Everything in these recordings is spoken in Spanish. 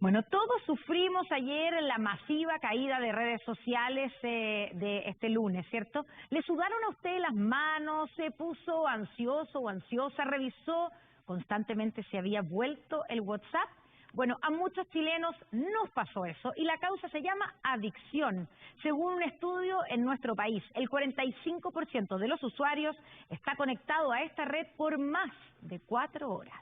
Bueno, todos sufrimos ayer la masiva caída de redes sociales de este lunes, ¿cierto? ¿Le sudaron a usted las manos, se puso ansioso o ansiosa, revisó constantemente si había vuelto el WhatsApp? Bueno, a muchos chilenos nos pasó eso y la causa se llama adicción. Según un estudio en nuestro país, el 45% de los usuarios está conectado a esta red por más de 4 horas.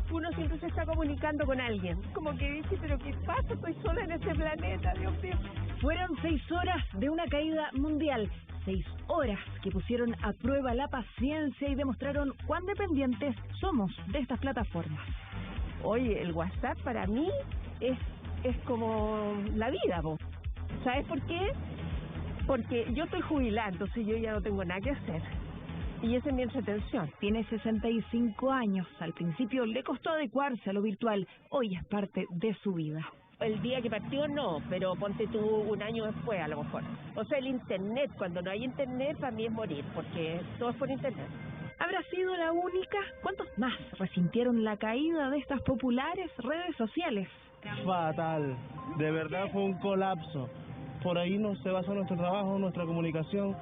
Uno siempre se está comunicando con alguien. Como que dice, pero ¿qué pasa? Estoy sola en este planeta, Dios mío. Fueron 6 horas de una caída mundial. 6 horas que pusieron a prueba la paciencia y demostraron cuán dependientes somos de estas plataformas. Oye, el WhatsApp para mí es como la vida, vos. ¿Sabes por qué? Porque yo estoy jubilada, entonces yo ya no tengo nada que hacer. Y esa es mi entretención. Tiene 65 años. Al principio le costó adecuarse a lo virtual. Hoy es parte de su vida. El día que partió no, pero ponte tú un año después a lo mejor. O sea, el internet, cuando no hay internet para mí es morir, porque todo es por internet. ¿Habrá sido la única? ¿Cuántos más resintieron la caída de estas populares redes sociales? Fatal, de verdad fue un colapso. Por ahí no se basa nuestro trabajo, nuestra comunicación,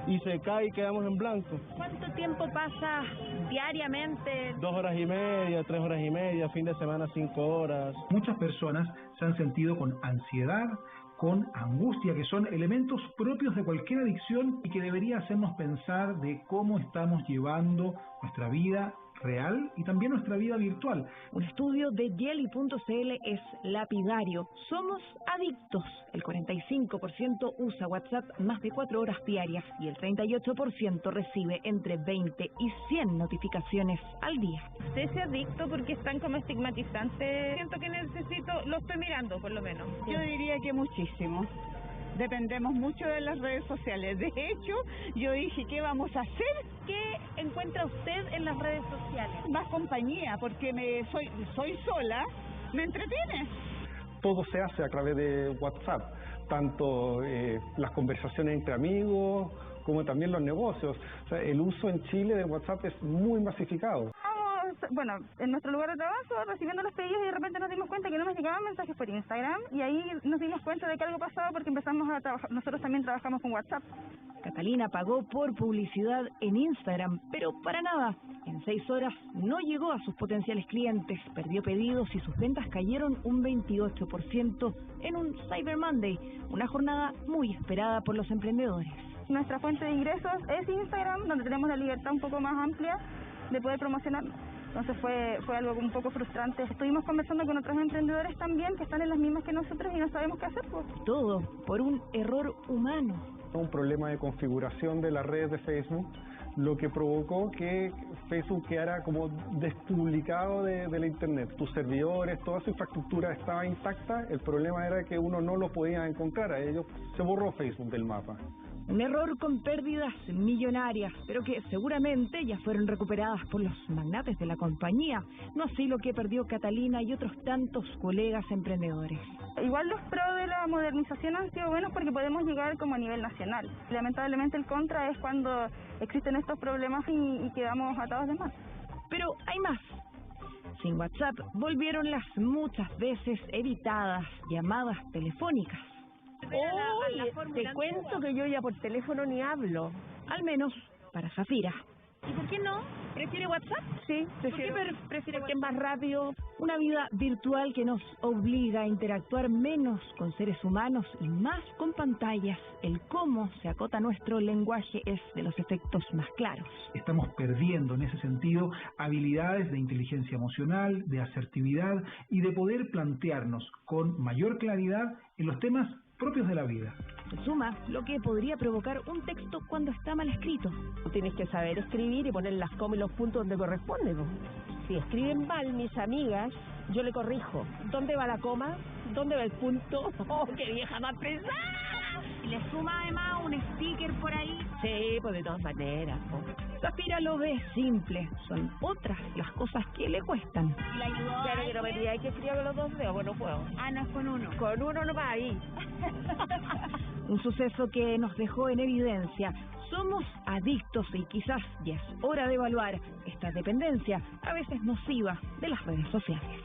y se cae y quedamos en blanco. ¿Cuánto tiempo pasa diariamente? 2 horas y media, 3 horas y media, fin de semana 5 horas. Muchas personas se han sentido con ansiedad, con angustia, que son elementos propios de cualquier adicción y que debería hacernos pensar de cómo estamos llevando nuestra vida real y también nuestra vida virtual. Un estudio de Yeli.cl es lapidario. Somos adictos. El 45% usa WhatsApp más de 4 horas diarias y el 38% recibe entre 20 y 100 notificaciones al día. Ese adicto porque están como estigmatizantes. Siento que lo estoy mirando por lo menos. Yo diría que muchísimo. Dependemos mucho de las redes sociales. De hecho, yo dije, ¿qué vamos a hacer? ¿Qué encuentra usted en las redes sociales? Más compañía, porque soy sola, me entretiene. Todo se hace a través de WhatsApp, tanto las conversaciones entre amigos como también los negocios. O sea, el uso en Chile de WhatsApp es muy masificado. Bueno, en nuestro lugar de trabajo, recibiendo los pedidos y de repente nos dimos cuenta que no nos llegaban mensajes por Instagram y ahí nos dimos cuenta de que algo pasaba porque empezamos a trabajar, nosotros también trabajamos con WhatsApp. Catalina pagó por publicidad en Instagram, pero para nada. En 6 horas no llegó a sus potenciales clientes, perdió pedidos y sus ventas cayeron un 28% en un Cyber Monday, una jornada muy esperada por los emprendedores. Nuestra fuente de ingresos es Instagram, donde tenemos la libertad un poco más amplia de poder promocionar. Entonces fue algo un poco frustrante. Estuvimos conversando con otros emprendedores también que están en las mismas que nosotros y no sabemos qué hacer. Todo por un error humano. Un problema de configuración de las redes de Facebook, lo que provocó que Facebook quedara como despublicado de la internet. Tus servidores, toda su infraestructura estaba intacta, el problema era que uno no lo podía encontrar, a ellos se borró Facebook del mapa. Un error con pérdidas millonarias, pero que seguramente ya fueron recuperadas por los magnates de la compañía. No así lo que perdió Catalina y otros tantos colegas emprendedores. Igual los pros de la modernización han sido buenos porque podemos llegar como a nivel nacional. Lamentablemente el contra es cuando existen estos problemas y quedamos atados de más. Pero hay más. Sin WhatsApp volvieron las muchas veces evitadas llamadas telefónicas. Oye, te cuento que yo ya por teléfono ni hablo. Al menos para Zafira. ¿Y por qué no? ¿Prefiere WhatsApp? Sí, prefiero. ¿Por qué prefiere porque es más rápido? Una vida virtual que nos obliga a interactuar menos con seres humanos y más con pantallas. El cómo se acota nuestro lenguaje es de los efectos más claros. Estamos perdiendo en ese sentido habilidades de inteligencia emocional, de asertividad y de poder plantearnos con mayor claridad en los temas propios de la vida. Se suma lo que podría provocar un texto cuando está mal escrito. Tienes que saber escribir y poner las comas y los puntos donde corresponden. Si escriben mal mis amigas, yo le corrijo. ¿Dónde va la coma? ¿Dónde va el punto? ¡Oh, qué vieja más pesada! Y le suma además un sticker por ahí. Sí, pues de todas maneras. Zafira lo ve simple, son otras las cosas que le cuestan. ¿Le ayudó? Claro que no me diga, hay que escribir con los 2 dedos, bueno, puedo. Ah, no es con uno. Con uno nomás ahí. Un suceso que nos dejó en evidencia. Somos adictos y quizás ya es hora de evaluar esta dependencia, a veces nociva, de las redes sociales.